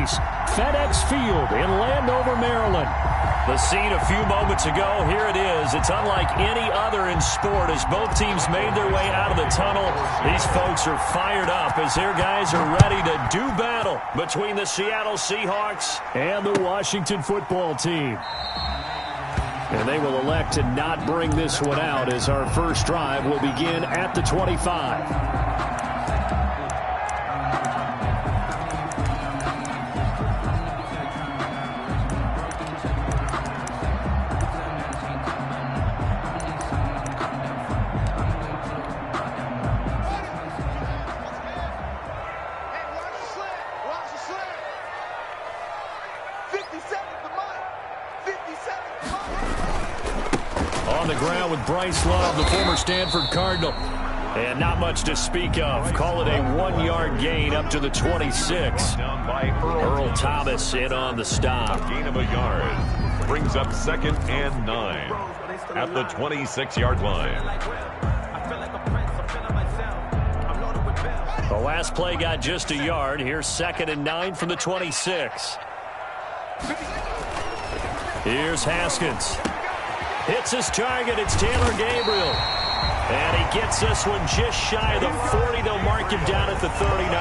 face FedEx Field in Landover, Maryland. The scene a few moments ago, here it is. It's unlike any other in sport as both teams made their way out of the tunnel. These folks are fired up as their guys are ready to do battle between the Seattle Seahawks and the Washington football team. And they will elect to not bring this one out as our first drive will begin at the 25. On the ground with Bryce Love, the former Stanford Cardinal. And not much to speak of. Call it a 1-yard gain up to the 26. Earl Thomas in on the stop. A gain of a yard. Brings up 2nd and 9 at the 26-yard line. The last play got just a yard. Here's 2nd and 9 from the 26. Here's Haskins. Hits his target. It's Taylor Gabriel. And he gets this one just shy of the 40. They'll mark him down at the 39.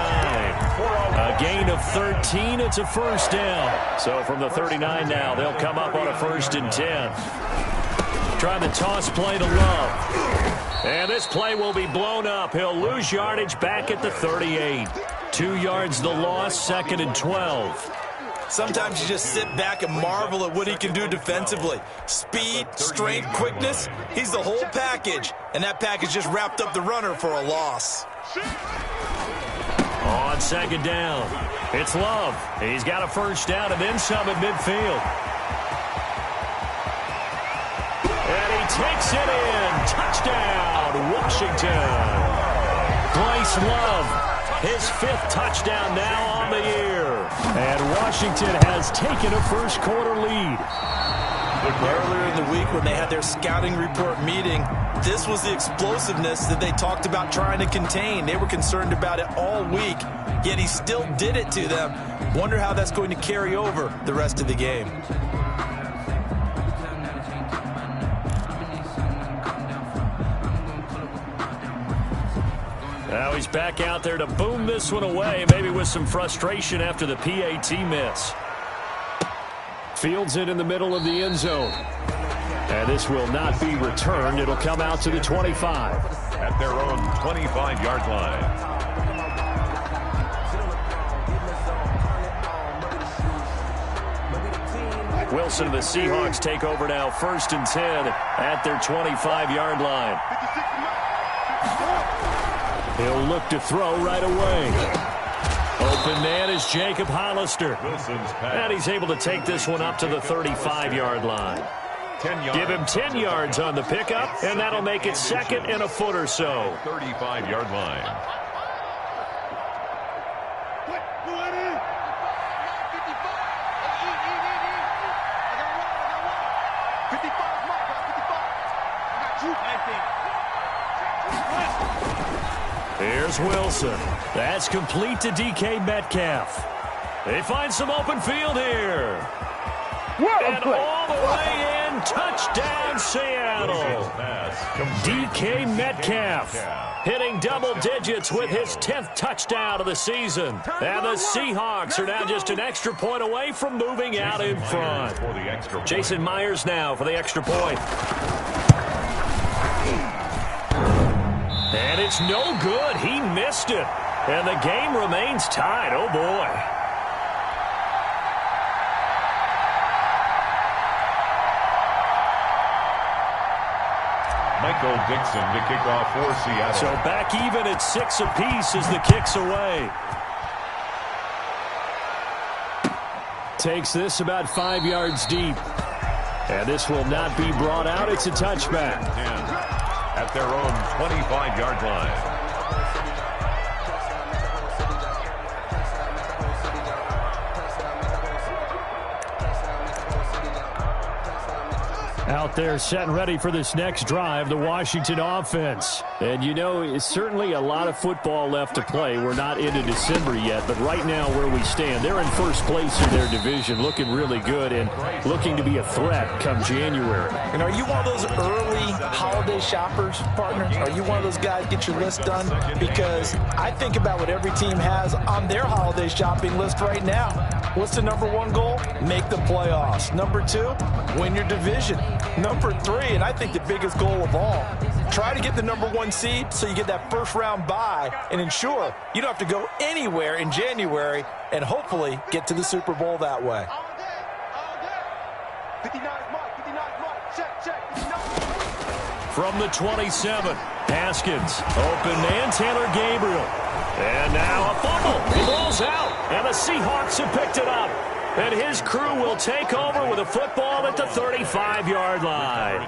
A gain of 13. It's a first down. So from the 39 now, they'll come up on a 1st and 10. Trying to toss play to Love. And this play will be blown up. He'll lose yardage back at the 38. 2 yards the loss, 2nd and 12. Sometimes you just sit back and marvel at what he can do defensively. Speed, strength, quickness, he's the whole package. And that package just wrapped up the runner for a loss. On 2nd down, it's Love. He's got a first down and then some at midfield. And he takes it in. Touchdown, Washington. Bryce Love. His 5th touchdown now on the year. And Washington has taken a first-quarter lead. Earlier in the week when they had their scouting report meeting, this was the explosiveness that they talked about trying to contain. They were concerned about it all week, yet he still did it to them. Wonder how that's going to carry over the rest of the game. Now he's back out there to boom this one away, maybe with some frustration after the PAT miss. Fields it in the middle of the end zone. And this will not be returned. It'll come out to the 25. At their own 25-yard line. Wilson and the Seahawks take over now, 1st and 10 at their 25-yard line. He'll look to throw right away. Open man is Jacob Hollister. And he's able to take this one up to the 35-yard line. Give him 10 yards on the pickup, and that'll make it 2nd and a foot or so. 35-yard line. Here's Wilson. That's complete to DK Metcalf. They find some open field here. And all the way in, touchdown Seattle. DK Metcalf hitting double digits with his 10th touchdown of the season. And the Seahawks are now just an extra point away from moving out in front. Jason Myers now for the extra point. And it's no good. He missed it. And the game remains tied. Oh, boy. Michael Dixon to kick off for Seattle. So back even at 6 apiece as the kick's away. Takes this about 5 yards deep. And this will not be brought out. It's a touchback. At their own 25-yard line. Out there set and ready for this next drive, the Washington offense. And you know, it's certainly a lot of football left to play. We're not into December yet, but right now where we stand, they're in first place in their division, looking really good and looking to be a threat come January. And are you one of those early holiday shoppers, partner? Are you one of those guys get your list done? Because I think about what every team has on their holiday shopping list right now. What's the number one goal? Make the playoffs. Number two, win your division. Number three, and I think the biggest goal of all, try to get the number one seed so you get that first round bye and ensure you don't have to go anywhere in January and hopefully get to the Super Bowl that way. From the 27, Haskins, open man, Taylor Gabriel. And now a fumble. The ball's out, and the Seahawks have picked it up. And his crew will take over with a football at the 35-yard line.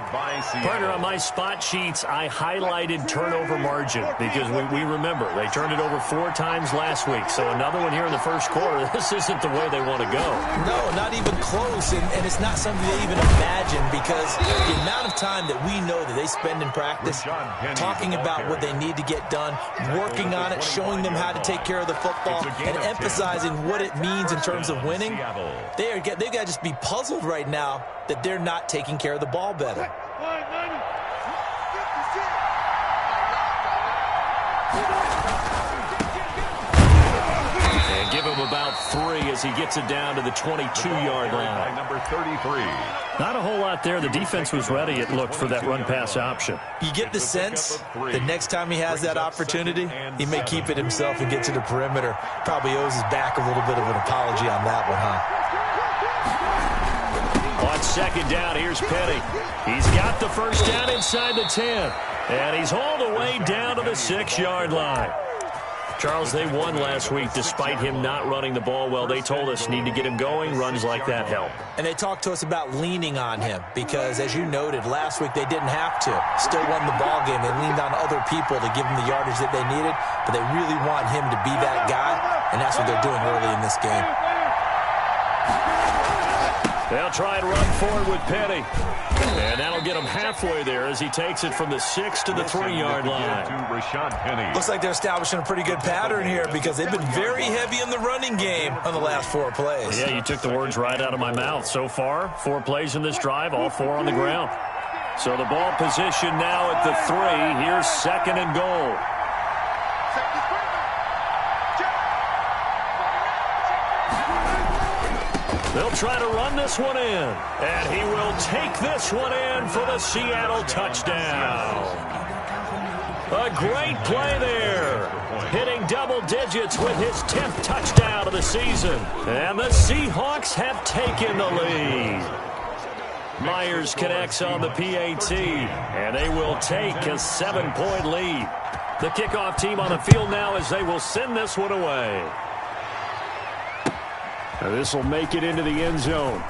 Partner, on my spot sheets, I highlighted turnover margin because we remember they turned it over 4 times last week. So another one here in the first quarter. This isn't the way they want to go. No, not even close. And it's not something they even imagine because the amount of time that we know that they spend in practice talking about what they need to get done, working on it, showing them how to take care of the football, and emphasizing what it means in terms of winning. They've got to just be puzzled right now that they're not taking care of the ball better. And give him about 3 as he gets it down to the 22-yard line. Number 33. Not a whole lot there. The defense was ready, it looked, for that run-pass option. You get the sense that next time he has that opportunity, he may keep it himself and get to the perimeter. Probably owes his back a little bit of an apology on that one, huh? On second down, here's Petty. He's got the first down inside the 10. And he's all the way down to the 6-yard line. Charles, they won last week despite him not running the ball well. They told us need to get him going. Runs like that help. And they talked to us about leaning on him because, as you noted, last week they didn't have to. Still won the ball game. They leaned on other people to give them the yardage that they needed, but they really want him to be that guy, and that's what they're doing early in this game. They'll try and run forward with Petty. And that'll get him halfway there as he takes it from the 6 to the 3-yard line. Looks like they're establishing a pretty good pattern here because they've been very heavy in the running game on the last 4 plays. Yeah, you took the words right out of my mouth. So far, 4 plays in this drive, all 4 on the ground. So the ball position now at the 3. Here's second and goal. They'll try to run this one in, and he will take this one in for the Seattle touchdown. A great play there, hitting double digits with his 10th touchdown of the season. And the Seahawks have taken the lead. Myers connects on the PAT, and they will take a 7-point lead. The kickoff team on the field now as they will send this one away. Now this will make it into the end zone.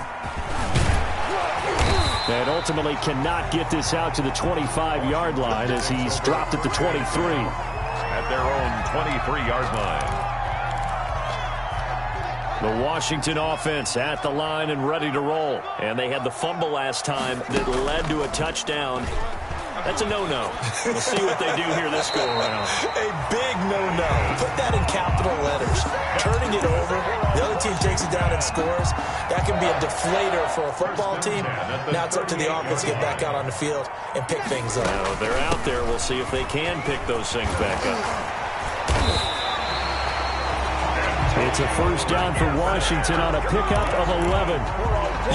And ultimately cannot get this out to the 25-yard line as he's dropped at the 23. At their own 23-yard line. The Washington offense at the line and ready to roll. And they had the fumble last time that led to a touchdown. That's a no-no. We'll see what they do here this go-around. A big no-no. Put that in capital letters. Turning it over, the other team takes it down and scores. That can be a deflator for a football team. Now it's up to the offense to get back out on the field and pick things up. Now, they're out there. We'll see if they can pick those things back up. It's a first down for Washington on a pickup of 11.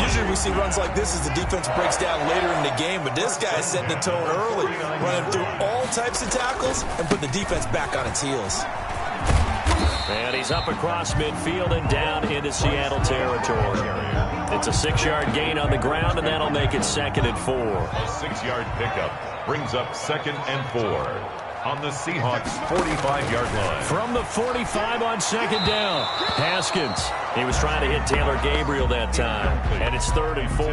Usually we see runs like this as the defense breaks down later in the game, but this guy is setting the tone early, running through all types of tackles and put the defense back on its heels. And he's up across midfield and down into Seattle territory. It's a 6-yard gain on the ground, and that'll make it 2nd and 4. A 6-yard pickup brings up 2nd and 4. on the Seahawks' 45-yard line. From the 45 on second down, Haskins. He was trying to hit Taylor Gabriel that time, and it's 3rd and 4.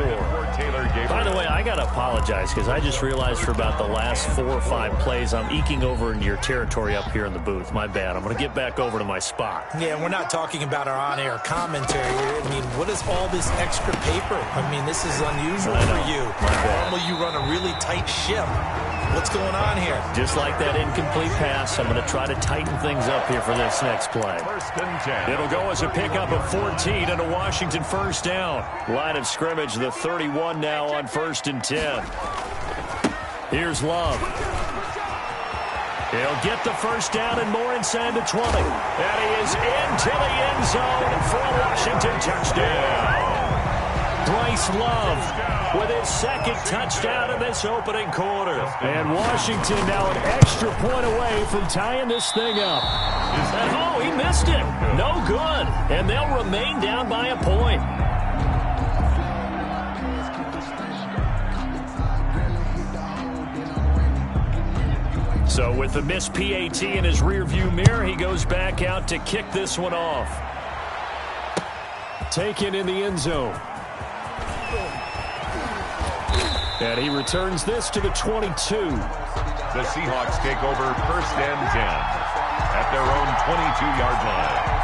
By the way, I got to apologize because I just realized for about the last 4 or 5 plays, I'm eking over into your territory up here in the booth. My bad. I'm going to get back over to my spot. Yeah, we're not talking about our on-air commentary here. I mean, what is all this extra paper? I mean, this is unusual for you. Normally you run a really tight ship. What's going on here? Just like that incomplete pass, I'm going to try to tighten things up here for this next play. It'll go as a pickup of 14 and a Washington first down. Line of scrimmage, the 31 now on 1st and 10. Here's Love. He'll get the first down and more inside the 20. And he is into the end zone for a Washington touchdown. Bryce Love with his 2nd touchdown in this opening quarter. And Washington now an extra point away from tying this thing up. And oh, he missed it. No good. And they'll remain down by a point. So with the missed PAT in his rearview mirror, he goes back out to kick this one off. Taken in the end zone. And he returns this to the 22. The Seahawks take over 1st and 10 at their own 22-yard line.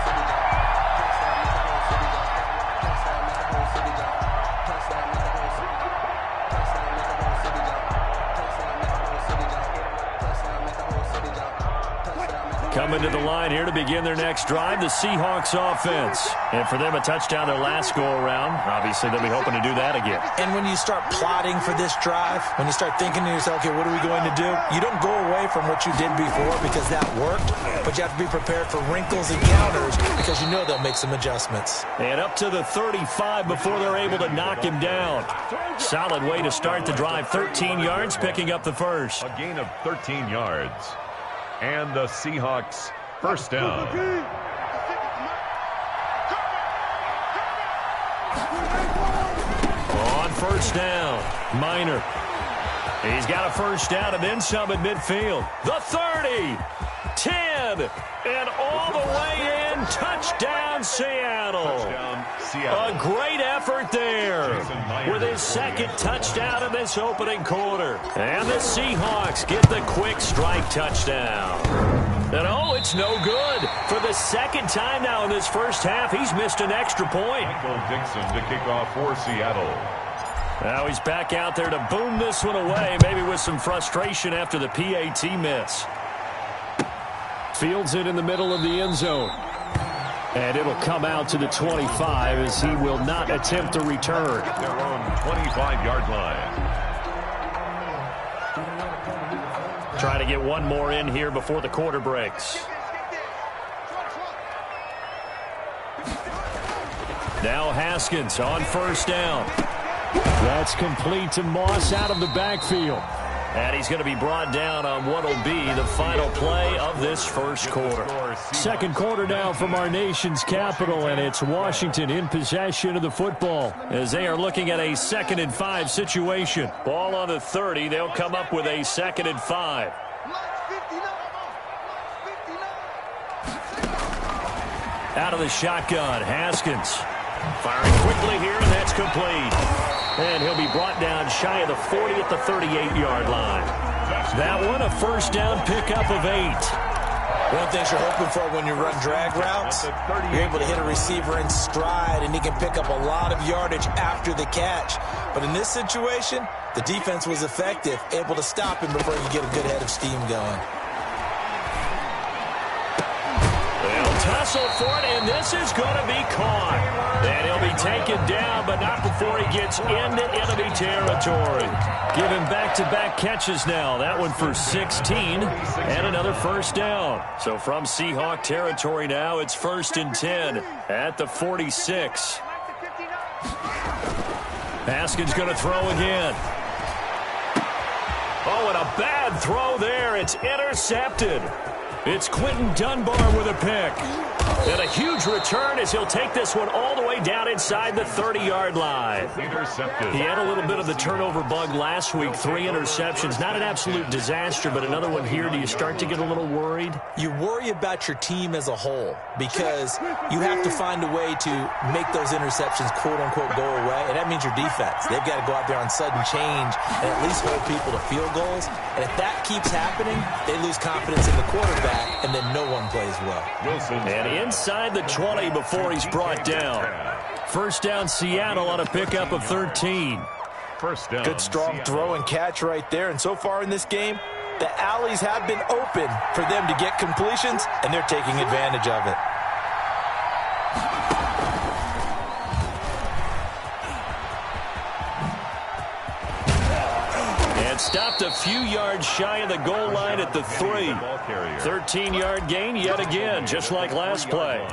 Coming to the line here to begin their next drive, the Seahawks offense. And for them, a touchdown their last go-around. Obviously, they'll be hoping to do that again. And when you start plotting for this drive, when you start thinking to yourself, okay, what are we going to do? You don't go away from what you did before because that worked, but you have to be prepared for wrinkles and counters because you know they'll make some adjustments. And up to the 35 before they're able to knock him down. Solid way to start the drive. 13 yards, picking up the first. A gain of 13 yards. And the Seahawks first down. On first down, Minor. He's got a first down and then some at midfield. The 30, 10, and all the way in. Touchdown, Seattle. A great effort there with his 2nd touchdown in this opening quarter. And the Seahawks get the quick strike touchdown. And oh, it's no good. For the 2nd time now in this first half, he's missed an extra point. Michael Dixon to kick off for Seattle. Now he's back out there to boom this one away, maybe with some frustration after the PAT miss. Fields it in the middle of the end zone. And it'll come out to the 25 as he will not attempt to return. Their own 25-yard line. Trying to get one more in here before the quarter breaks. Now Haskins on first down. That's complete to Moss out of the backfield. And he's going to be brought down on what will be the final play of this first quarter. Second quarter now from our nation's capital, and it's Washington in possession of the football as they are looking at a 2nd and 5 situation. Ball on the 30. They'll come up with a 2nd and 5. Out of the shotgun, Haskins. Firing quickly here, and that's complete. And he'll be brought down shy of the 40 at the 38-yard line. That one, a first down pickup of 8. One of the things you're hoping for when you run drag routes, you're able to hit a receiver in stride, and he can pick up a lot of yardage after the catch. But in this situation, the defense was effective, able to stop him before you get a good head of steam going. They'll tussle for it, and this is going to be caught. And he'll be taken down, but not before he gets into enemy territory. Give him back-to-back catches now. That one for 16 and another first down. So from Seahawk territory now, it's 1st and 10 at the 46. Haskins going to throw again. Oh, and a bad throw there. It's intercepted. It's Quentin Dunbar with a pick. And a huge return as he'll take this one all the way down inside the 30-yard line. Intercepted. He had a little bit of the turnover bug last week. 3 interceptions. Not an absolute disaster, but another one here. Do you start to get a little worried? You worry about your team as a whole because you have to find a way to make those interceptions, quote-unquote, go away, and that means your defense. They've got to go out there on sudden change and at least hold people to field goals. And if that keeps happening, they lose confidence in the quarterback, and then no one plays well. Wilson. And inside the 20 before he's brought down. First down, Seattle on a pickup of 13. First down. Good strong throw and catch right there. And so far in this game, the alleys have been open for them to get completions, and they're taking advantage of it. And stopped a few yards shy of the goal line at the 3. 13-yard gain yet again, just like last play.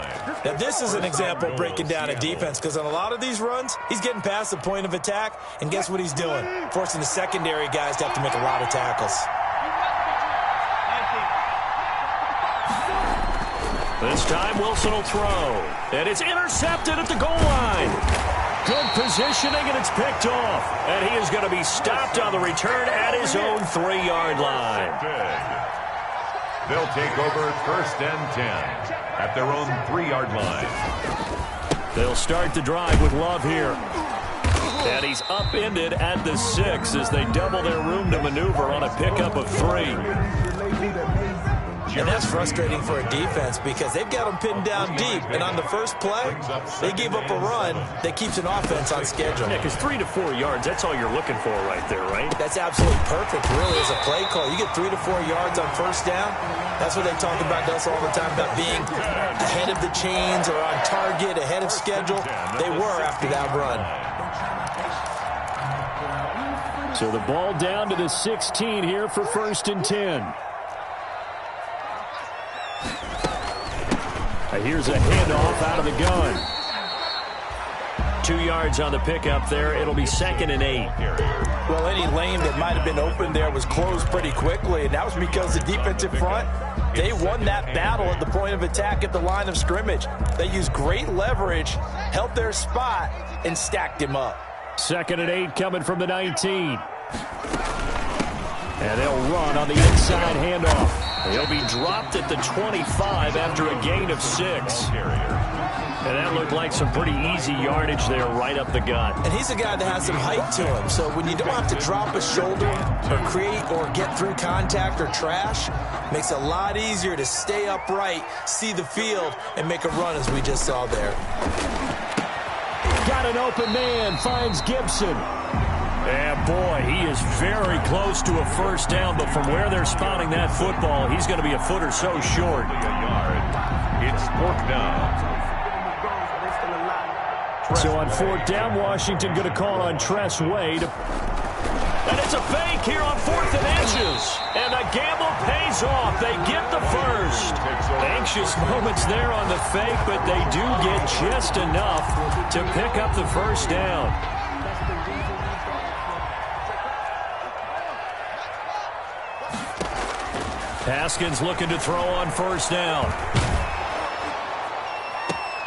Now, this is an example of breaking down a defense because on a lot of these runs, he's getting past the point of attack, and guess what he's doing? Forcing the secondary guys to have to make a lot of tackles. This time, Wilson will throw. And it's intercepted at the goal line. Good positioning, and it's picked off. And he is going to be stopped on the return at his own 3-yard line. They'll take over first and 10 at their own 3-yard line. They'll start the drive with Love here. And he's upended at the 6 as they double their room to maneuver on a pickup of 3. And that's frustrating for a defense because they've got them pinned down deep. And on the first play, they gave up a run that keeps an offense on schedule. Yeah, because 3 to 4 yards, that's all you're looking for right there, right? That's absolutely perfect, really, as a play call. You get 3 to 4 yards on first down. That's what they talk about to us all the time, about being ahead of the chains or on target, ahead of schedule. They were after that run. So the ball down to the 16 here for first and 10. Here's a handoff out of the gun. 2 yards on the pickup there. It'll be 2nd and 8. Well, any lane that might have been open there was closed pretty quickly, and that was because the defensive front, they won that battle at the point of attack at the line of scrimmage. They used great leverage, held their spot, and stacked him up. 2nd and 8 coming from the 19. And they'll run on the inside handoff. He'll be dropped at the 25 after a gain of 6. And that looked like some pretty easy yardage there right up the gut. And he's a guy that has some height to him. So when you don't have to drop a shoulder or create or get through contact or trash, makes it a lot easier to stay upright, see the field, and make a run as we just saw there. Got an open man, finds Gibson. And boy, he is very close to a first down, but from where they're spotting that football, he's going to be a foot or so short. It's 4th down. So on 4th down, Washington going to call on Tress Way. And it's a fake here on 4th and inches. And the gamble pays off. They get the first. Anxious moments there on the fake, but they do get just enough to pick up the first down. Haskins looking to throw on first down.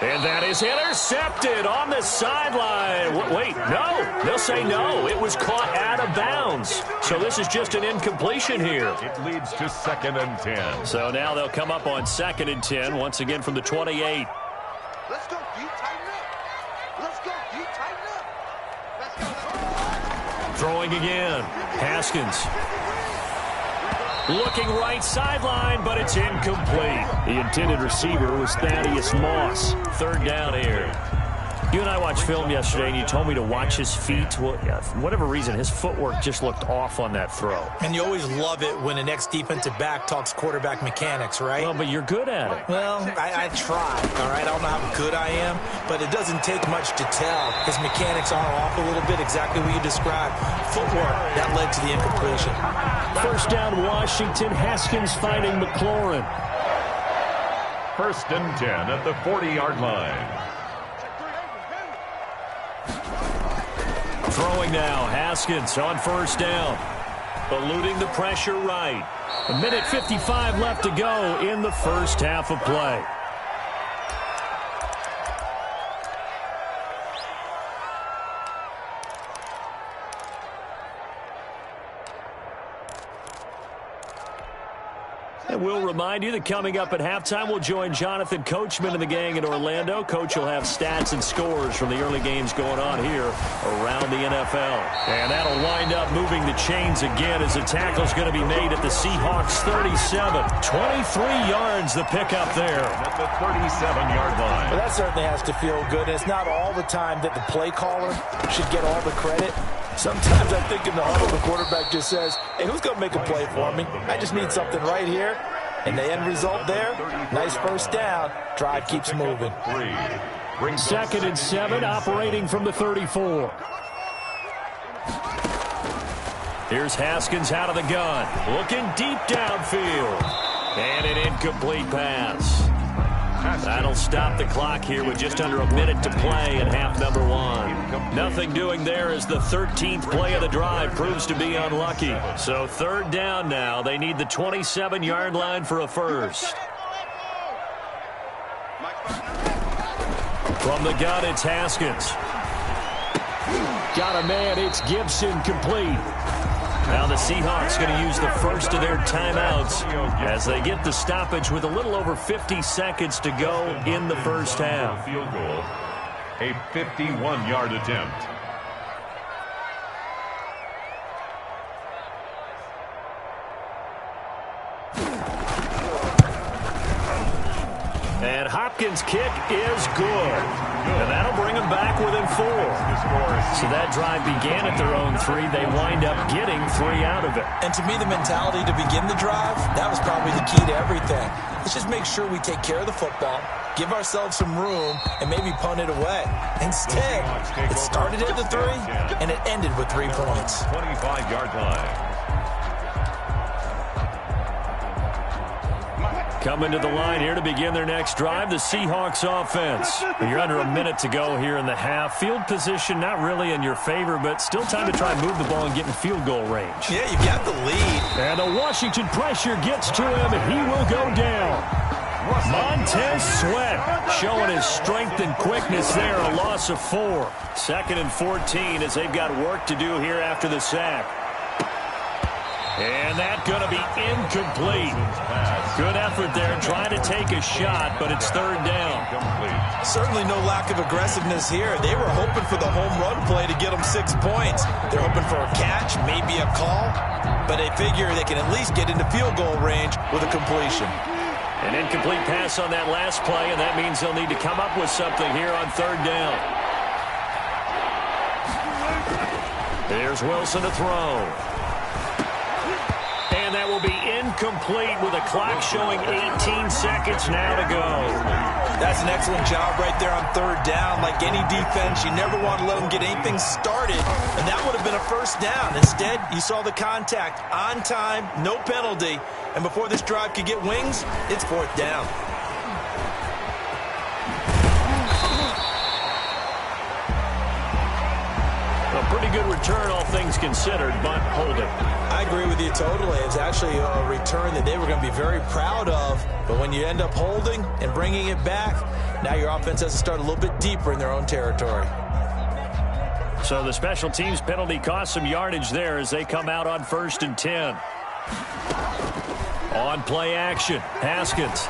And that is intercepted on the sideline. Wait, no. They'll say no. It was caught out of bounds. So this is just an incompletion here. It leads to 2nd and 10. So now they'll come up on 2nd and 10, once again from the 28. Let's go, D, tighten up. Let's go, D, tighten up. Let's go. Throwing again. Haskins. Looking right sideline, but it's incomplete. The intended receiver was Thaddeus Moss. 3rd down here. You and I watched film yesterday, and you told me to watch his feet. Well, yeah, for whatever reason, his footwork just looked off on that throw. And you always love it when an ex-defensive back talks quarterback mechanics, right? Well, but you're good at it. Well, I try, all right? I don't know how good I am, but it doesn't take much to tell. His mechanics are off a little bit, exactly what you described. Footwork, that led to the incompletion. First down, Washington. Haskins finding McLaurin. 1st and 10 at the 40-yard line. Throwing now, Haskins on first down. eluding the pressure right. 1:55 left to go in the first half of play. And we'll remind you that coming up at halftime, we'll join Jonathan Coachman and the gang in Orlando. Coach will have stats and scores from the early games going on here around the NFL. And that'll wind up moving the chains again as the tackle's going to be made at the Seahawks 37. 23 yards the pickup there. At the 37-yard line. Well, that certainly has to feel good. And it's not all the time that the play caller should get all the credit. Sometimes I think in the huddle, the quarterback just says, hey, who's going to make a play for me? I just need something right here. And the end result there, nice first down. Drive keeps moving. 2nd and 7, operating from the 34. Here's Haskins out of the gun. Looking deep downfield. And an incomplete pass. That'll stop the clock here with just under a minute to play in half number 1. Nothing doing there as the 13th play of the drive proves to be unlucky. So 3rd down now. They need the 27-yard line for a first. From the gun, it's Haskins. Got a man. It's Gibson complete. Now the Seahawks going to use the first of their timeouts as they get the stoppage with a little over 50 seconds to go in the first half. Field goal, a 51-yard attempt. And Hopkins' kick is good. And that'll bring them back within 4. So that drive began at their own 3. They wind up getting 3 out of it. And to me, the mentality to begin the drive, that was probably the key to everything. Let's just make sure we take care of the football, give ourselves some room, and maybe punt it away. Instead, it started at the 3, and it ended with 3 points. 25-yard line. Coming to the line here to begin their next drive, the Seahawks offense. You're under a minute to go here in the half. Field position not really in your favor, but still time to try and move the ball and get in field goal range. Yeah, you've got the lead. And the Washington pressure gets to him, and he will go down. Montez Sweat showing his strength and quickness there, a loss of 4. 2nd and 14 as they've got work to do here after the sack. And that's going to be incomplete. Good effort there trying to take a shot, but it's 3rd down. Certainly no lack of aggressiveness here. They were hoping for the home run play to get them 6 points. They're hoping for a catch, maybe a call, but they figure they can at least get into field goal range with a completion. An incomplete pass on that last play, and that means they'll need to come up with something here on 3rd down. There's Wilson to throw. And that will be incomplete with a clock showing 18 seconds now to go. That's an excellent job right there on 3rd down. Like any defense, you never want to let them get anything started, and that would have been a first down. Instead, you saw the contact on time, no penalty, and before this drive could get wings, it's 4th down. A pretty good return, all things considered, but holding. I agree with you totally. It's actually a return that they were going to be very proud of. But when you end up holding and bringing it back, now your offense has to start a little bit deeper in their own territory. So the special teams penalty cost some yardage there as they come out on 1st and 10. On play action, Haskins.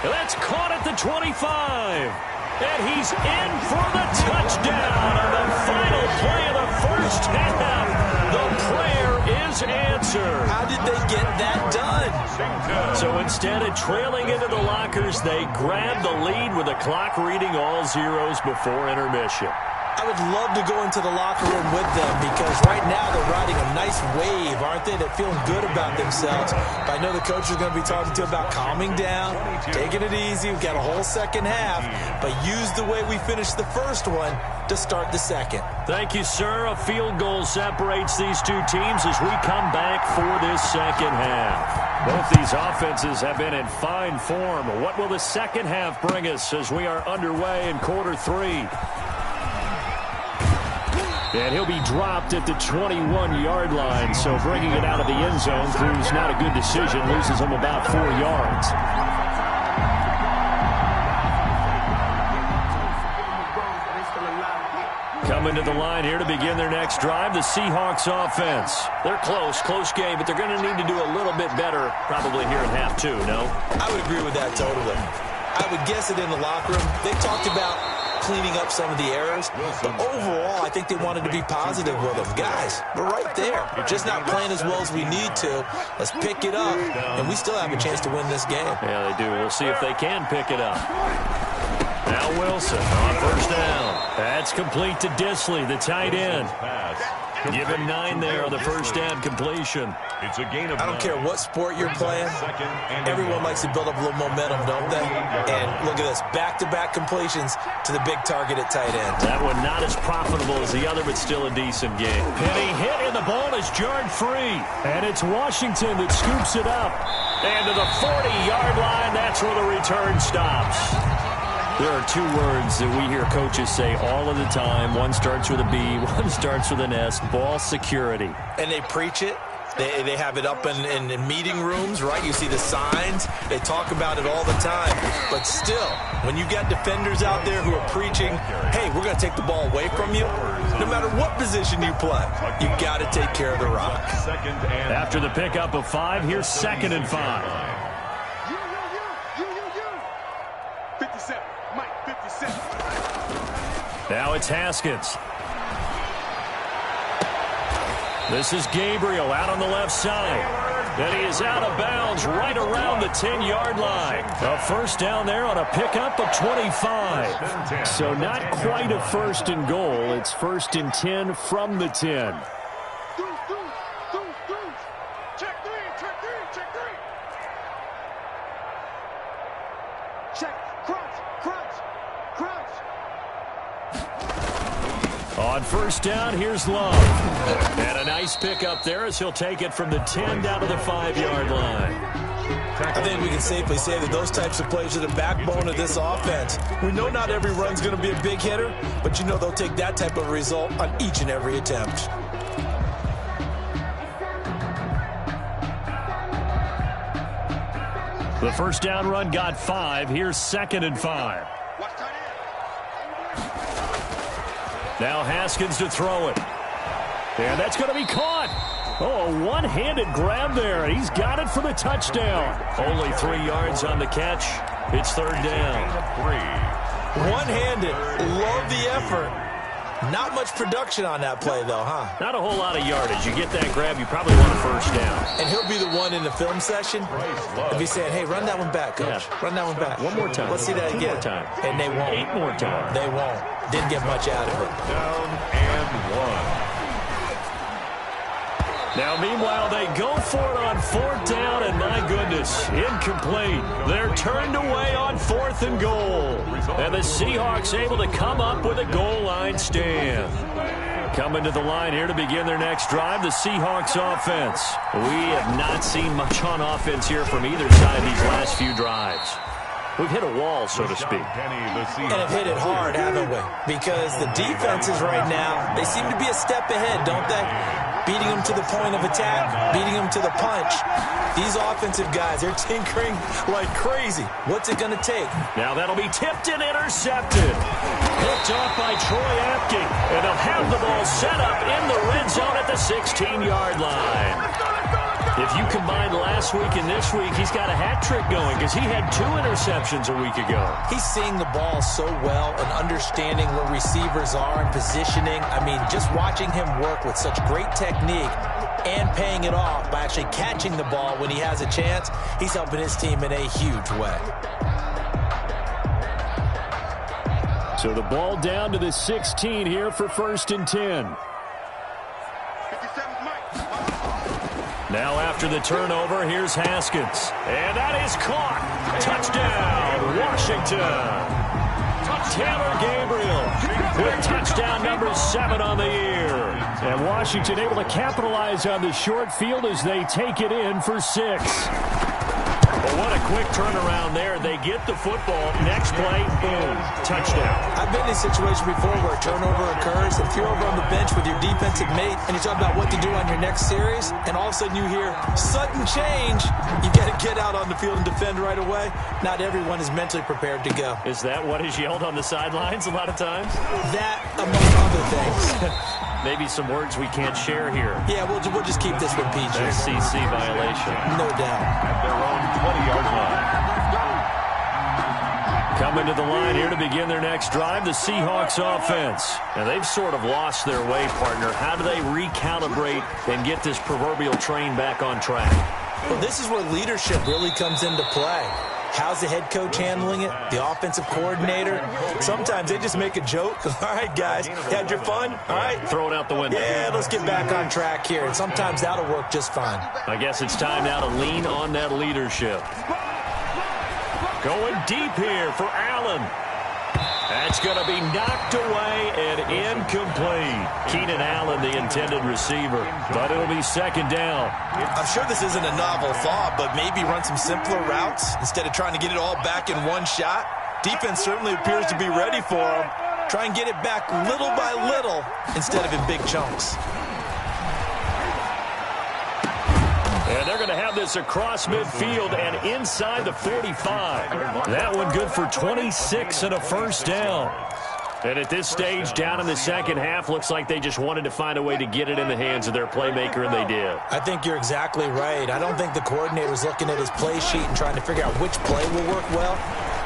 That's caught at the 25. And he's in for the touchdown on the final play of the first half. The prayer is answered. How did they get that done? So instead of trailing into the lockers, they grab the lead with the clock reading all zeros before intermission. I would love to go into the locker room with them because right now they're riding a nice wave, aren't they? They're feeling good about themselves. But I know the coach is going to be talking to them about calming down, taking it easy. We've got a whole second half, but use the way we finished the first one to start the second. Thank you, sir. A field goal separates these two teams as we come back for this second half. Both these offenses have been in fine form. What will the second half bring us as we are underway in quarter 3? And he'll be dropped at the 21-yard line. So bringing it out of the end zone proves not a good decision. Loses him about 4 yards. Coming to the line here to begin their next drive, the Seahawks offense. They're close game, but they're going to need to do a little bit better probably here in half two, no? I would agree with that totally. I would guess it in the locker room. They talked about cleaning up some of the errors, but overall, I think they wanted to be positive with them. Guys, we're right there. We're just not playing as well as we need to. Let's pick it up, and we still have a chance to win this game. Yeah, they do. We'll see if they can pick it up. Now Wilson on first down. That's complete to Disley, the tight end. Give him 9 there on the first down completion. It's a gain of I don't care what sport you're playing. Everyone likes to build up a little momentum, don't they? And look at this, back-to-back completions to the big target at tight end. That one not as profitable as the other, but still a decent game. Penny hit, and the ball is jarred free. And it's Washington that scoops it up. And to the 40-yard line, that's where the return stops. There are 2 words that we hear coaches say all of the time. One starts with a B, one starts with an S, ball security. And they preach it. They have it up in meeting rooms, right? You see the signs. They talk about it all the time. But still, when you got defenders out there who are preaching, hey, we're going to take the ball away from you, no matter what position you play, you got to take care of the rock. After the pickup of 5, here's 2nd and 5. 57. Mike, 57. Now it's Haskins. This is Gabriel out on the left side. Then he is out of bounds right around the 10-yard line. A first down there on a pickup of 25. So not quite a 1st and goal. It's 1st and 10 from the 10. Check 3. Check. Crunch. On first down, here's Love. And a nice pickup there as he'll take it from the 10 down to the 5-yard line. I think we can safely say that those types of plays are the backbone of this offense. We know not every run's going to be a big hitter, but you know they'll take that type of result on each and every attempt. The first down run got 5. Here's 2nd and 5. Now Haskins to throw it. And that's going to be caught. Oh, a one-handed grab there. He's got it for the touchdown. Only 3 yards on the catch. It's 3rd down. One-handed. Love the effort. Not much production on that play, though, huh? Not a whole lot of yardage. You get that grab, you probably want a first down. And he'll be the one in the film session. He'll be saying, hey, run that one back, coach. Yeah. Run that one back. One more time. Let's see that 2 again. more time. And they won't. 8 more times. They won't. Didn't get much out of it. Down and 1. Now, meanwhile, they go for it on 4th down, and my goodness, incomplete. They're turned away on 4th and goal. And the Seahawks able to come up with a goal line stand. Coming to the line here to begin their next drive, the Seahawks offense. We have not seen much on offense here from either side these last few drives. We've hit a wall, so to speak. And have hit it hard, haven't we? Because the defenses right now, they seem to be a step ahead, don't they? Beating them to the point of attack, beating them to the punch. These offensive guys, they're tinkering like crazy. What's it going to take? Now that'll be tipped and intercepted. Picked off by Troy Apke. And they'll have the ball set up in the red zone at the 16-yard line. If you combine last week and this week, he's got a hat trick going because he had 2 interceptions a week ago. He's seeing the ball so well and understanding where receivers are and positioning. I mean, just watching him work with such great technique and paying it off by actually catching the ball when he has a chance, he's helping his team in a huge way. So the ball down to the 16 here for 1st and 10. Now after the turnover, here's Haskins. And that is caught. Touchdown, Washington. Taylor Gabriel with touchdown number 7 on the year. And Washington able to capitalize on the short field as they take it in for 6. Well, what a quick turnaround there. They get the football. Next play, boom, touchdown. I've been in a situation before where a turnover occurs. If you're over on the bench with your defensive mate and you're talking about what to do on your next series, and all of a sudden you hear sudden change, you got to get out on the field and defend right away. Not everyone is mentally prepared to go. Is that what is yelled on the sidelines a lot of times? That, among other things. Maybe some words we can't share here. Yeah, we'll just keep this one PG. SEC violation. No doubt. At their own 20-yard line. Coming to the line here to begin their next drive, the Seahawks offense. And they've sort of lost their way, partner. How do they recalibrate and get this proverbial train back on track? Well, this is where leadership really comes into play. How's the head coach handling it? The offensive coordinator? Sometimes they just make a joke. All right, guys, had your fun? All right. Throw it out the window. Yeah, let's get back on track here. And sometimes that'll work just fine. I guess it's time now to lean on that leadership. Going deep here for Allen. That's going to be knocked away and incomplete. Keenan Allen, the intended receiver. But it'll be second down. I'm sure this isn't a novel thought, but maybe run some simpler routes instead of trying to get it all back in one shot. Defense certainly appears to be ready for them. Try and get it back little by little instead of in big chunks. And they're going to have this across midfield and inside the 45. That one good for 26 and a first down. And at this stage, down in the second half, looks like they just wanted to find a way to get it in the hands of their playmaker, and they did. I think you're exactly right. I don't think the coordinator's looking at his play sheet and trying to figure out which play will work well.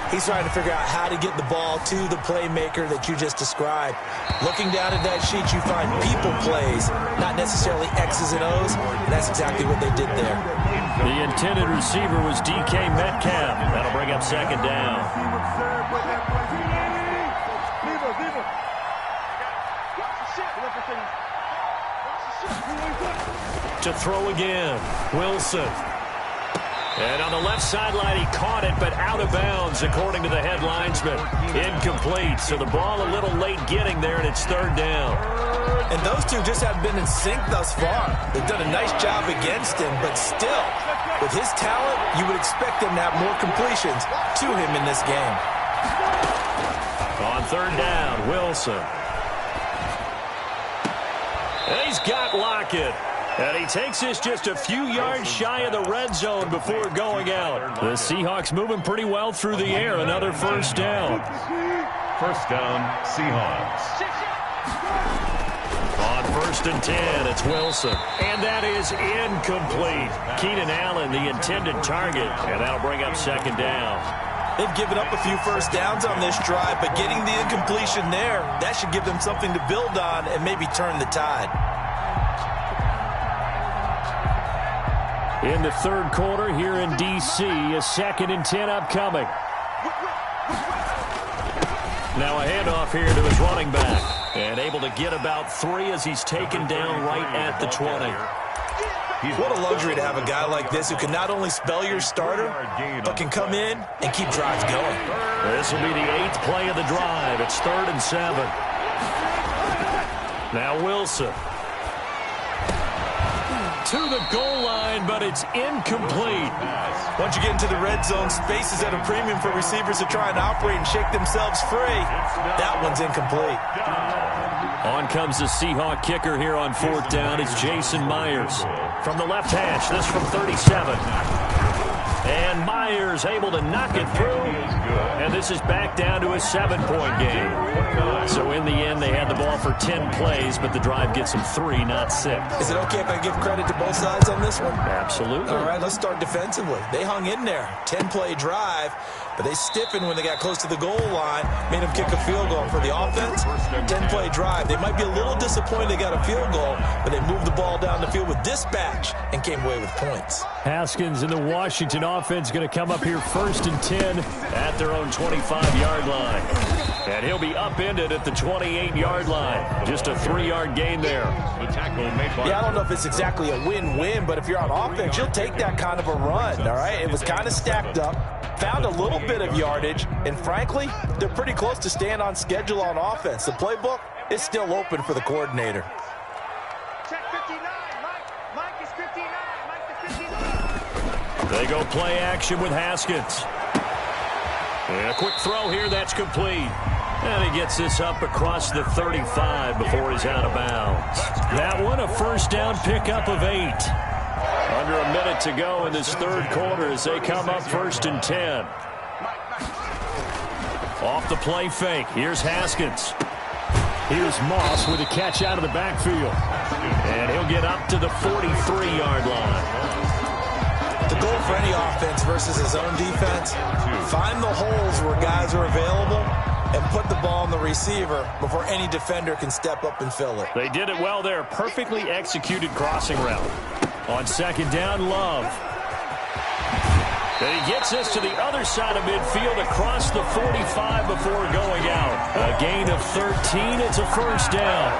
He's trying to figure out how to get the ball to the playmaker that you just described. Looking down at that sheet, you find people plays, not necessarily X's and O's, and that's exactly what they did there. The intended receiver was DK Metcalf. That'll bring up second down. To throw again, Wilson. And on the left sideline, he caught it, but out of bounds, according to the head linesman. Incomplete, so the ball a little late getting there, and it's third down. And those two just haven't been in sync thus far. They've done a nice job against him, but still, with his talent, you would expect them to have more completions to him in this game. On third down, Wilson. And he's got Lockett. And he takes this just a few yards shy of the red zone before going out. The Seahawks moving pretty well through the air. Another first down. First down, Seahawks. On first and 10, it's Wilson. And that is incomplete. Keenan Allen, the intended target. And that'll bring up second down. They've given up a few first downs on this drive, but getting the incompletion there, that should give them something to build on and maybe turn the tide. In the third quarter here in D.C., a second and 10 upcoming. Now a handoff here to his running back. And able to get about 3 as he's taken down right at the 20. What a luxury to have a guy like this who can not only spell your starter, but can come in and keep drives going. This will be the 8th play of the drive. It's 3rd and 7. Now Wilson. To the goal line, but it's incomplete. Once you get into the red zone, space is at a premium for receivers to try and operate and shake themselves free. That one's incomplete. On comes the Seahawk kicker here on fourth down. It's Jason Myers. From the left hash, this from 37. And Myers able to knock it through. And this is back down to a 7-point game. So in the end, they had the ball for 10 plays, but the drive gets them 3, not 6. Is it okay if I give credit to both sides on this one? Absolutely. All right, let's start defensively. They hung in there. 10-play drive, but they stiffened when they got close to the goal line, made them kick a field goal. For the offense, 10-play drive. They might be a little disappointed they got a field goal, but they moved the ball down the field with dispatch and came away with points. Haskins and the Washington offense going to come up here 1st and 10 at their own 25-yard line. And he'll be upended at the 28-yard line. Just a 3-yard gain there. Yeah, I don't know if it's exactly a win-win, but if you're on offense, you'll take that kind of a run, all right? It was kind of stacked up, found a little bit of yardage, and frankly, they're pretty close to staying on schedule on offense. The playbook is still open for the coordinator. Check 59. Mike is 59. Mike is 59. They go play action with Haskins. And a quick throw here, that's complete. And he gets this up across the 35 before he's out of bounds. That one, a first down pickup of 8. Under a minute to go in this third quarter as they come up 1st and 10. Off the play fake, here's Haskins. Here's Moss with a catch out of the backfield. And he'll get up to the 43-yard line. The goal for any offense versus his own defense, find the holes where guys are available and put the ball on the receiver before any defender can step up and fill it. They did it well there. Perfectly executed crossing route. On 2nd down, Love. And he gets this to the other side of midfield across the 45 before going out. A gain of 13. It's a first down.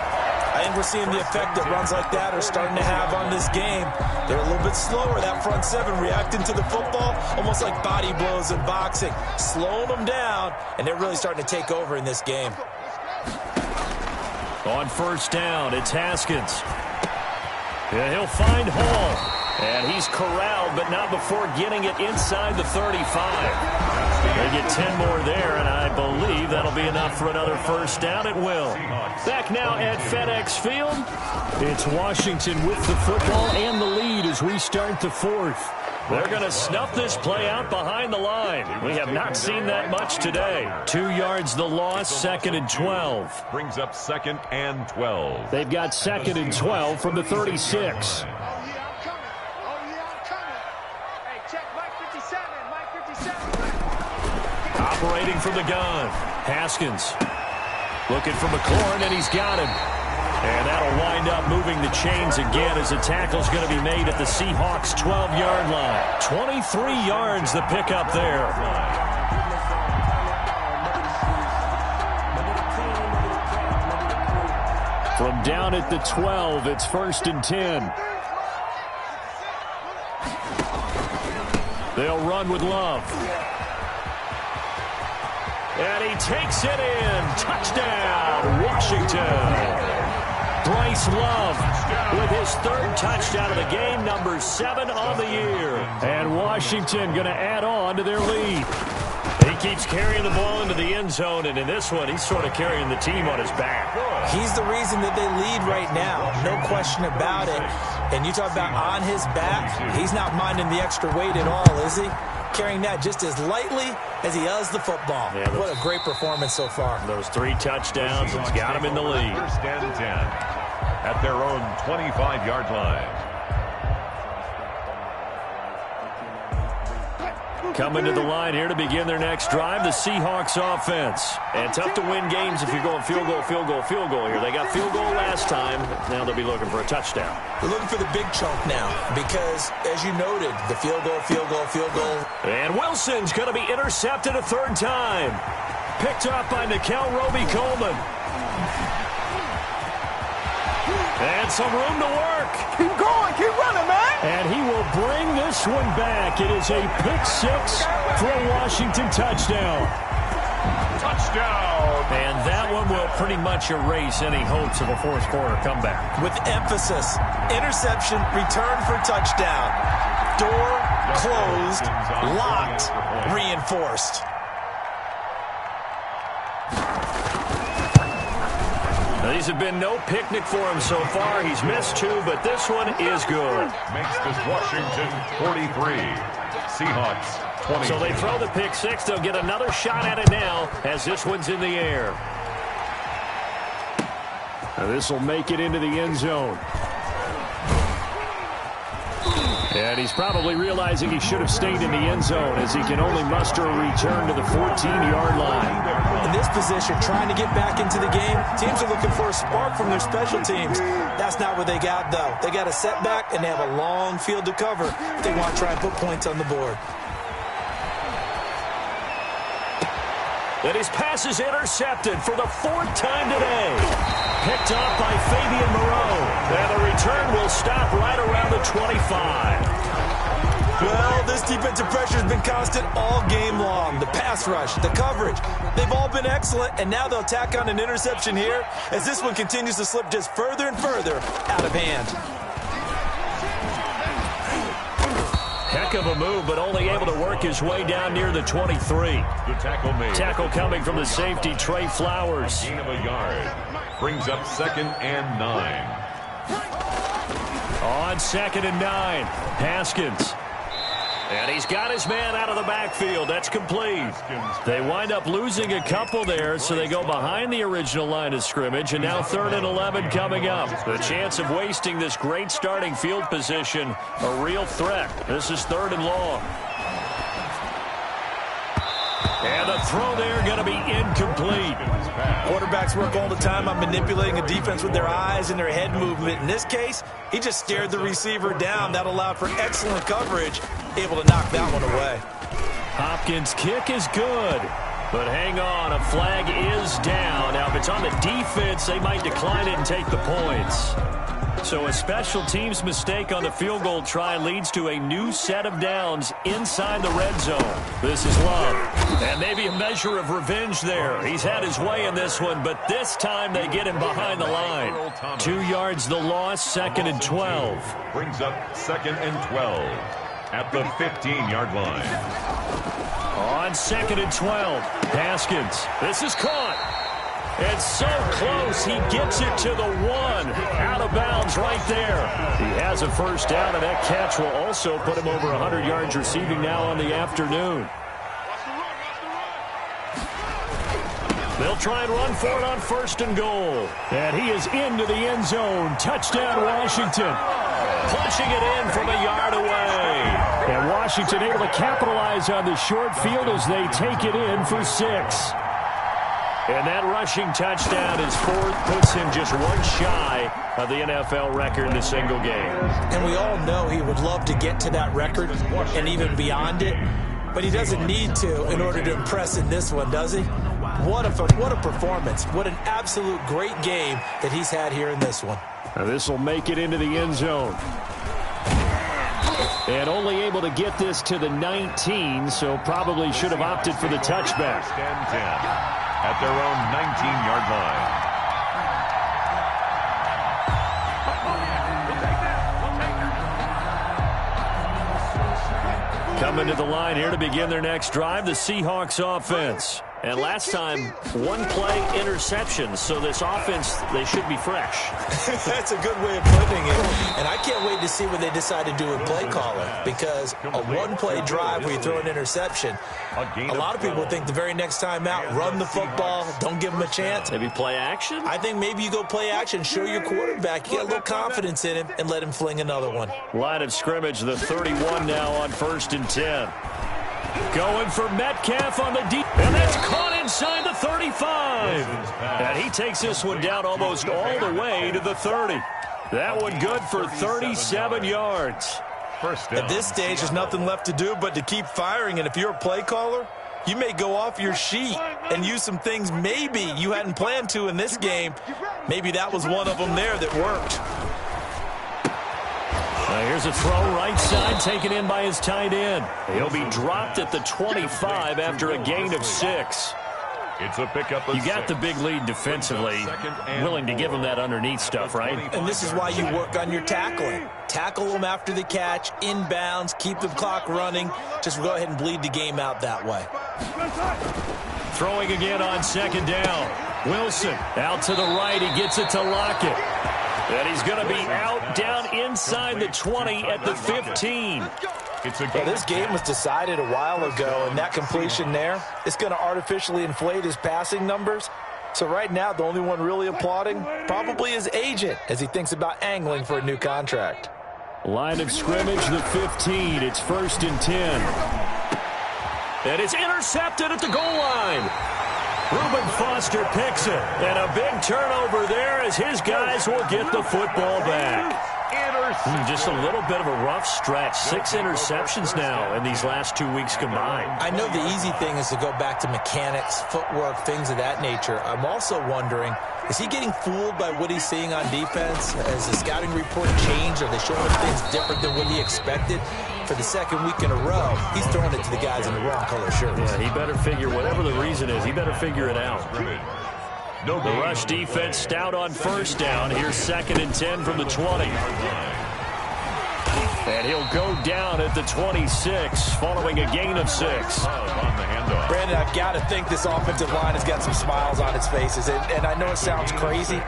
I think we're seeing the effect that runs like that are starting to have on this game. They're a little bit slower, that front seven, reacting to the football, almost like body blows in boxing, slowing them down, and they're really starting to take over in this game. On 1st down, it's Haskins. Yeah, he'll find Hall. And he's corralled, but not before getting it inside the 35. They get 10 more there, and I believe that'll be enough for another first down. It will. Back now at FedEx Field. It's Washington with the football and the lead as we start the 4th. They're going to snuff this play out behind the line. We have not seen that much today. 2 yards the loss, 2nd and 12. Brings up 2nd and 12. They've got 2nd and 12 from the 36. Operating from the gun, Haskins looking for McLaurin, and he's got him. And that'll wind up moving the chains again as the tackle's going to be made at the Seahawks' 12-yard line. 23 yards the pickup there. From down at the 12, it's 1st and 10. They'll run with Love. And he takes it in. Touchdown, Washington. Bryce Love with his 3rd touchdown of the game, number 7 on the year. And Washington going to add on to their lead. He keeps carrying the ball into the end zone, and in this one, he's sort of carrying the team on his back. He's the reason that they lead right now, no question about it. And you talk about on his back, he's not minding the extra weight at all, is he? Carrying that just as lightly as he does the football. Yeah, what a great performance so far. Those 3 touchdowns, it's got him in the lead. 1st and 10 at their own 25-yard line. Coming to the line here to begin their next drive, the Seahawks offense. And tough to win games if you're going field goal, field goal, field goal here. They got field goal last time. Now they'll be looking for a touchdown. They're looking for the big chunk now because, as you noted, the field goal, field goal, field goal. And Wilson's going to be intercepted a 3rd time. Picked up by Nickel Roby-Coleman. And some room to work. Keep going, keep running, man. And he will bring this one back. It is a pick 6 for a Washington touchdown. Touchdown. And that one will pretty much erase any hopes of a 4th quarter comeback. With emphasis, interception, return for touchdown. Door closed, locked, reinforced. Now, these have been no picnic for him so far. He's missed 2, but this one is good. Makes this Washington 43. Seahawks 20. So they throw the pick 6. They'll get another shot at it now as this one's in the air. Now this will make it into the end zone. And he's probably realizing he should have stayed in the end zone as he can only muster a return to the 14-yard line. In this position, trying to get back into the game, teams are looking for a spark from their special teams. That's not what they got, though. They got a setback, and they have a long field to cover if they want to try and put points on the board. And his pass is intercepted for the 4th time today. Picked up by Fabian Moreau. And the return will stop right around the 25. Well, this defensive pressure has been constant all game long. The pass rush, the coverage, they've all been excellent, and now they'll tack on an interception here as this one continues to slip just further and further out of hand. Heck of a move, but only able to work his way down near the 23. The tackle made. Tackle coming from the safety, Trey Flowers. Gain of a yard. Brings up 2nd and 9. On 2nd and 9, Haskins. And he's got his man out of the backfield. That's complete. They wind up losing a couple there, so they go behind the original line of scrimmage, and now 3rd and 11 coming up. The chance of wasting this great starting field position, a real threat. This is 3rd and long. And the throw there going to be incomplete. Quarterbacks work all the time on manipulating a defense with their eyes and their head movement. In this case, he just stared the receiver down. That allowed for excellent coverage, able to knock that one away. Hopkins' kick is good. But hang on, a flag is down. Now, if it's on the defense, they might decline it and take the points. So a special teams mistake on the field goal try leads to a new set of downs inside the red zone. This is Love. And maybe a measure of revenge there. He's had his way in this one, but this time they get him behind the line. 2 yards the loss, 2nd and 12. Brings up 2nd and 12 at the 15-yard line. On 2nd and 12, Haskins. This is caught. It's so close, he gets it to the 1. Out of bounds right there. He has a first down, and that catch will also put him over 100 yards receiving now on the afternoon. They'll try and run for it on 1st and goal. And he is into the end zone. Touchdown, Washington. Punching it in from a yard away. And Washington able to capitalize on the short field as they take it in for 6. And that rushing touchdown is 4th, puts him just one shy of the NFL record in a single game. And we all know he would love to get to that record and even beyond it, but he doesn't need to in order to impress in this one, does he? What a performance. What an absolute great game that he's had here in this one. Now this will make it into the end zone. And only able to get this to the 19, so probably should have opted for the touchback. 1st and 10. At their own 19-yard line. Coming to the line here to begin their next drive, the Seahawks offense. And last time, 1 play interception, so this offense, they should be fresh. That's a good way of putting it. And I can't wait to see what they decide to do with play calling, because a 1-play drive where you throw an interception, a lot of people think the very next time out, run the football, don't give them a chance. Maybe play action? I think maybe you go play action, show your quarterback, you get a little confidence in him, and let him fling another one. Line of scrimmage, the 31 now on 1st and 10. Going for Metcalf on the deep, and that's caught inside the 35. And he takes this one down almost all the way to the 30. That one good for 37 yards. First down. At this stage, there's nothing left to do but to keep firing, and if you're a play caller, you may go off your sheet and use some things maybe you hadn't planned to in this game. Maybe that was one of them there that worked. Here's a throw right side taken in by his tight end. He'll be dropped at the 25 after a gain of 6. It's a pickup of You got 6. the big lead defensively, willing to give him that underneath stuff, right? And this is why you work on your tackling. Tackle them after the catch, inbounds, keep the clock running. Just go ahead and bleed the game out that way. Throwing again on 2nd down. Wilson out to the right. He gets it to Lockett. And he's going to be out down inside the 20 at the 15. Well, this game was decided a while ago, and that completion there is going to artificially inflate his passing numbers. So right now, the only one really applauding probably his agent as he thinks about angling for a new contract. Line of scrimmage, the 15. It's 1st and 10. And it's intercepted at the goal line. Reuben Foster picks it. And a big turnover there as his guys will get the football back. Just a little bit of a rough stretch. 6 interceptions now in these last 2 weeks combined. I know the easy thing is to go back to mechanics, footwork, things of that nature. I'm also wondering, is he getting fooled by what he's seeing on defense? Has the scouting report changed? Are they showing him things different than what he expected? For the 2nd week in a row, he's throwing it to the guys in the wrong color shirts. Yeah, he better figure, whatever the reason is, he better figure it out. The rush defense stout on 1st down. Here's 2nd and 10 from the 20. And he'll go down at the 26 following a gain of 6. On the handoff. Brandon, I've got to think this offensive line has got some smiles on its faces. And I know it sounds crazy,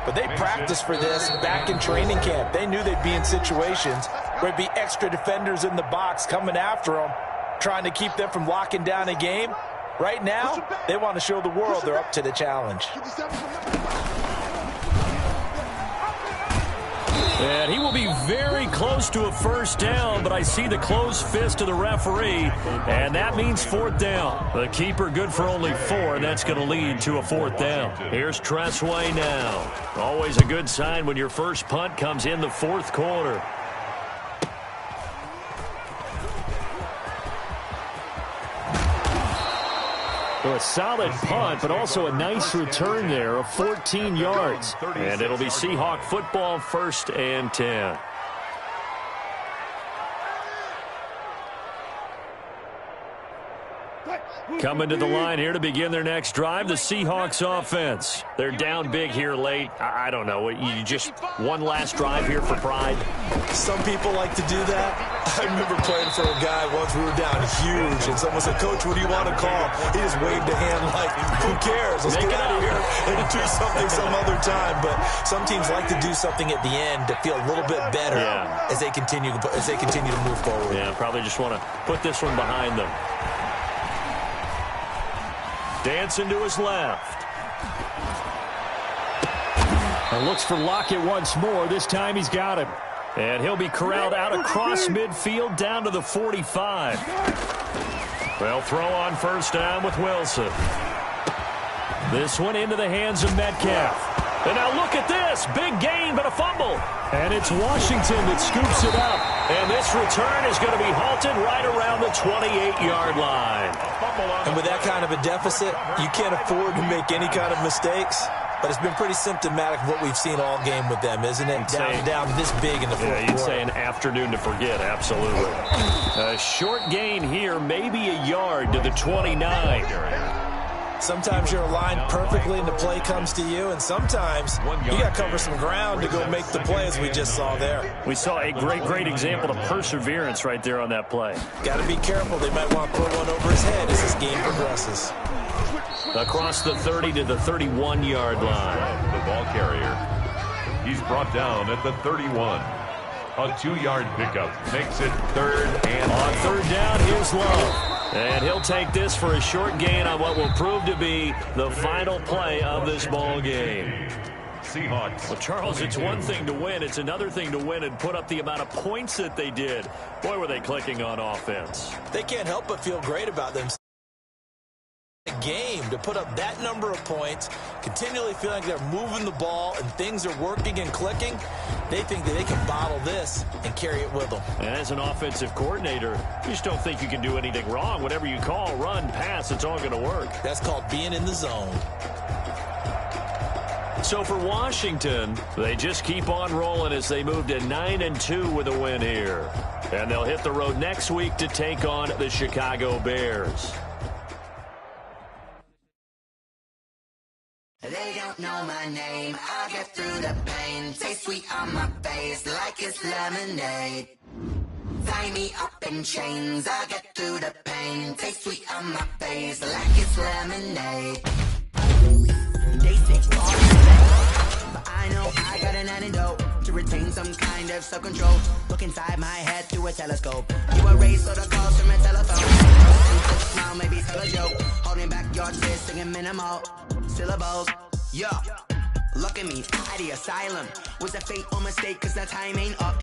but they practiced for this back in training camp. They knew they'd be in situations where there'd be extra defenders in the box coming after them, trying to keep them from locking down a game. Right now, they want to show the world they're up to the challenge. And he will be very close to a first down, but I see the closed fist of the referee, and that means 4th down. The keeper good for only 4, and that's going to lead to a 4th down. Here's Tressway now. Always a good sign when your first punt comes in the 4th quarter. So a solid punt, but also a nice return there of 14 yards. And it'll be Seahawk football, 1st and 10. Coming to the line here to begin their next drive, the Seahawks offense. They're down big here late. I don't know. You just one last drive here for pride? Some people like to do that. I remember playing for a guy once. We were down huge, and someone said, "Coach, what do you want to call?" He just waved a hand like, "Who cares? Let's get out of here and do something some other time." But some teams like to do something at the end to feel a little bit better as they continue to move forward. Yeah, probably just want to put this one behind them. Dancing to his left. And looks for Lockett once more. This time he's got him. And he'll be corralled out across midfield down to the 45. They'll throw on first down with Wilson. This one into the hands of Metcalf. And now look at this. Big gain, but a fumble. And it's Washington that scoops it up. And this return is going to be halted right around the 28-yard line. And with that kind of a deficit, you can't afford to make any kind of mistakes. But it's been pretty symptomatic of what we've seen all game with them, isn't it? Down this big in the fourth quarter. You'd say an afternoon to forget, absolutely. A short gain here, maybe a yard to the 29. Sometimes you're aligned perfectly and the play comes to you, and sometimes you got to cover some ground to go make the play, as we just saw there. We saw a great example of perseverance right there on that play. Got to be careful. They might want to put one over his head as this game progresses. Across the 30 to the 31-yard line. The ball carrier. He's brought down at the 31. A 2-yard pickup makes it 3rd and on 3rd down, here's Love. And he'll take this for a short gain on what will prove to be the final play of this ball game. Seahawks. Well, Charles, it's one thing to win. It's another thing to win and put up the amount of points that they did. Boy, were they clicking on offense. They can't help but feel great about themselves. Game to put up that number of points, continually feeling like they're moving the ball and things are working and clicking. They think that they can bottle this and carry it with them. And as an offensive coordinator, you just don't think you can do anything wrong. Whatever you call, run, pass, it's all going to work. That's called being in the zone. So for Washington, they just keep on rolling as they move to 9-2 with a win here. And they'll hit the road next week to take on the Chicago Bears. They don't know my name, I'll get through the pain. Taste sweet on my face like it's lemonade. Tie me up in chains, I'll get through the pain. Taste sweet on my face like it's lemonade. They say but I know I got an antidote to retain some kind of self-control. Look inside my head through a telescope. You erase all the calls from a telephone. And smile, maybe tell a joke. Holding back your tears, singing minimal syllables. Yeah, look at me, at the asylum. Was a fate or mistake, cause the time ain't up.